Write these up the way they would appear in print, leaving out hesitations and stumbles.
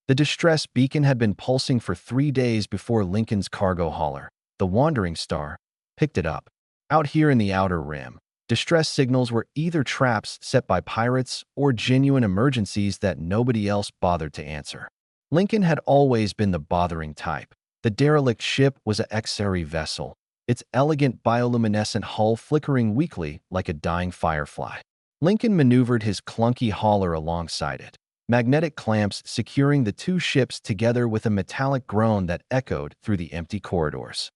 The distress beacon had been pulsing for 3 days before Lincoln's cargo hauler, the Wandering Star, picked it up. Out here in the Outer Rim, distress signals were either traps set by pirates or genuine emergencies that nobody else bothered to answer. Lincoln had always been the bothering type. The derelict ship was a HFY vessel, its elegant bioluminescent hull flickering weakly like a dying firefly. Lincoln maneuvered his clunky hauler alongside it, magnetic clamps securing the two ships together with a metallic groan that echoed through the empty corridors.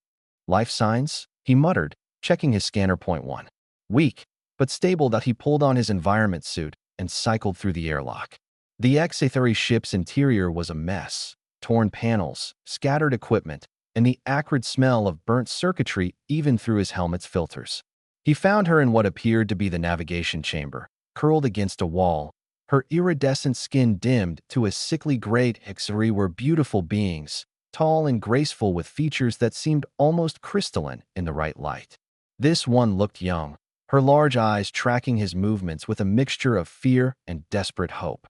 "Life signs?" he muttered, checking his scanner. Point 1. Weak, but stable. That he pulled on his environment suit and cycled through the airlock. The HFY ship's interior was a mess. Torn panels, scattered equipment, and the acrid smell of burnt circuitry even through his helmet's filters. He found her in what appeared to be the navigation chamber, curled against a wall. Her iridescent skin dimmed to a sickly gray. HFY were beautiful beings, tall and graceful with features that seemed almost crystalline in the right light. This one looked young, her large eyes tracking his movements with a mixture of fear and desperate hope.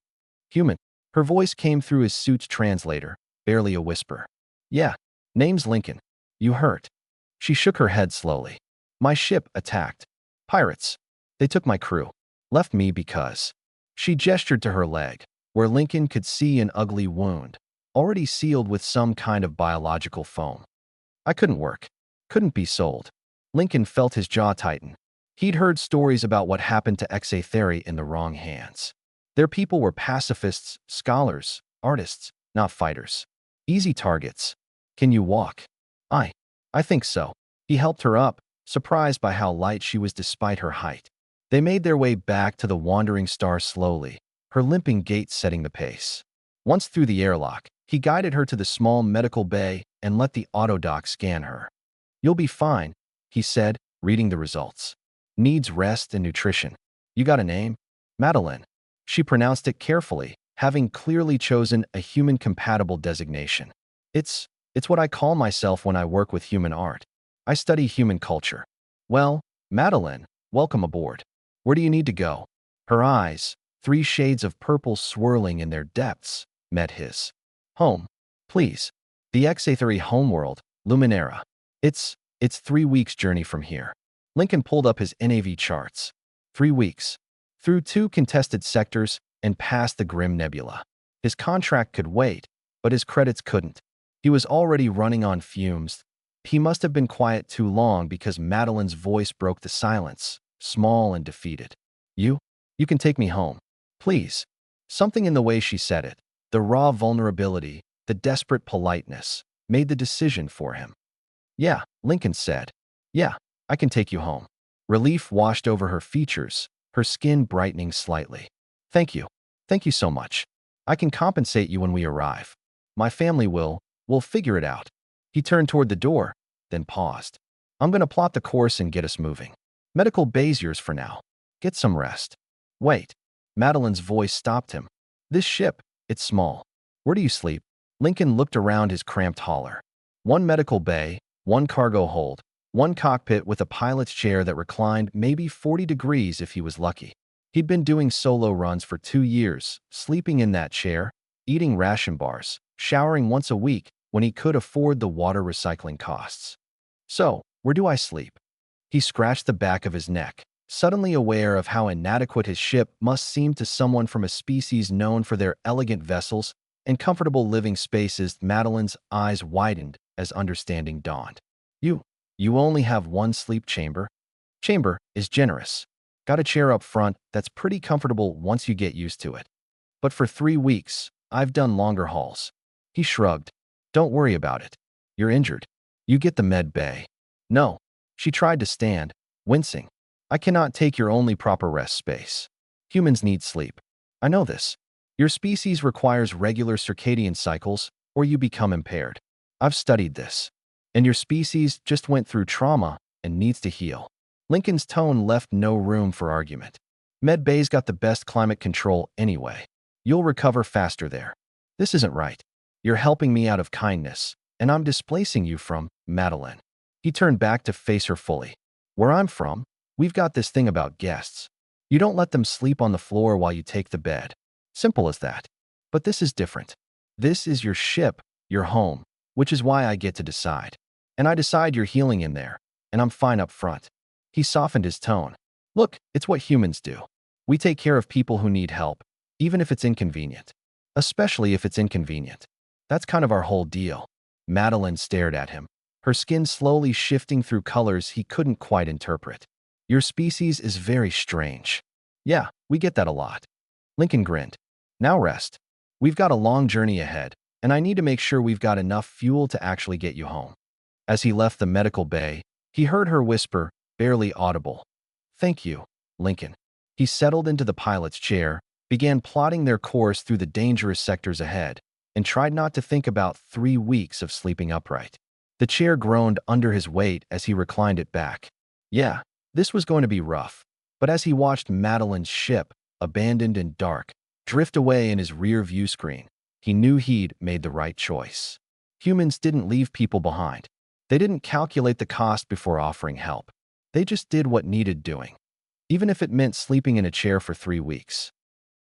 "Human." Her voice came through his suit's translator, barely a whisper. "Yeah, name's Lincoln. You hurt?" She shook her head slowly. "My ship attacked. Pirates. They took my crew. Left me because..." She gestured to her leg, where Lincoln could see an ugly wound, already sealed with some kind of biological foam. "I couldn't work. Couldn't be sold." Lincoln felt his jaw tighten. He'd heard stories about what happened to HFY in the wrong hands. Their people were pacifists, scholars, artists, not fighters. Easy targets. "Can you walk?" I think so." He helped her up, surprised by how light she was despite her height. They made their way back to the Wandering Star slowly, her limping gait setting the pace. Once through the airlock, he guided her to the small medical bay and let the autodoc scan her. "You'll be fine," he said, reading the results. "Needs rest and nutrition. You got a name?" "Madeline." She pronounced it carefully, having clearly chosen a human-compatible designation. It's what I call myself when I work with human art. I study human culture." "Well, Madeline, welcome aboard. Where do you need to go?" Her eyes, 3 shades of purple swirling in their depths, met his. "Home, please. The HFY homeworld, Luminera. It's 3 weeks' journey from here." Lincoln pulled up his NAV charts. 3 weeks. Through 2 contested sectors and past the Grim Nebula. His contract could wait, but his credits couldn't. He was already running on fumes. He must have been quiet too long because Madeline's voice broke the silence, small and defeated. You can take me home. Please." Something in the way she said it, the raw vulnerability, the desperate politeness, made the decision for him. "Yeah," Lincoln said. "Yeah, I can take you home." Relief washed over her features, her skin brightening slightly. Thank you. Thank you so much. I can compensate you when we arrive. My family we'll figure it out." He turned toward the door, then paused. "I'm going to plot the course and get us moving. Medical bay's yours for now. Get some rest." "Wait." Madeline's voice stopped him. "This ship, it's small. Where do you sleep?" Lincoln looked around his cramped hauler. 1 medical bay, 1 cargo hold, 1 cockpit with a pilot's chair that reclined maybe 40 degrees if he was lucky. He'd been doing solo runs for 2 years, sleeping in that chair, eating ration bars, showering once a week when he could afford the water recycling costs. "So, where do I sleep?" He scratched the back of his neck, suddenly aware of how inadequate his ship must seem to someone from a species known for their elegant vessels and comfortable living spaces. Madeline's eyes widened as understanding dawned. You only have 1 sleep chamber?" "Chamber is generous. Got a chair up front that's pretty comfortable once you get used to it. But for 3 weeks, I've done longer hauls." He shrugged. "Don't worry about it. You're injured. You get the med bay." "No." She tried to stand, wincing. "I cannot take your only proper rest space. Humans need sleep. I know this. Your species requires regular circadian cycles or you become impaired. I've studied this. And your species just went through trauma and needs to heal." Lincoln's tone left no room for argument. "Med bay's got the best climate control anyway. You'll recover faster there. This isn't right. You're helping me out of kindness, and I'm displacing you from Madeline." He turned back to face her fully. "Where I'm from, we've got this thing about guests. You don't let them sleep on the floor while you take the bed. Simple as that. But this is different. This is your ship, your home, which is why I get to decide. And I decide you're healing in there, and I'm fine up front." He softened his tone. "Look, it's what humans do. We take care of people who need help, even if it's inconvenient. Especially if it's inconvenient. That's kind of our whole deal." Madeline stared at him, her skin slowly shifting through colors he couldn't quite interpret. "Your species is very strange." "Yeah, we get that a lot." Lincoln grinned. "Now rest. We've got a long journey ahead, and I need to make sure we've got enough fuel to actually get you home." As he left the medical bay, he heard her whisper, barely audible, "Thank you, Lincoln." He settled into the pilot's chair, began plotting their course through the dangerous sectors ahead, and tried not to think about 3 weeks of sleeping upright. The chair groaned under his weight as he reclined it back. Yeah, this was going to be rough, but as he watched Madeline's ship, abandoned and dark, drift away in his rear view screen, he knew he'd made the right choice. Humans didn't leave people behind. They didn't calculate the cost before offering help. They just did what needed doing, even if it meant sleeping in a chair for 3 weeks.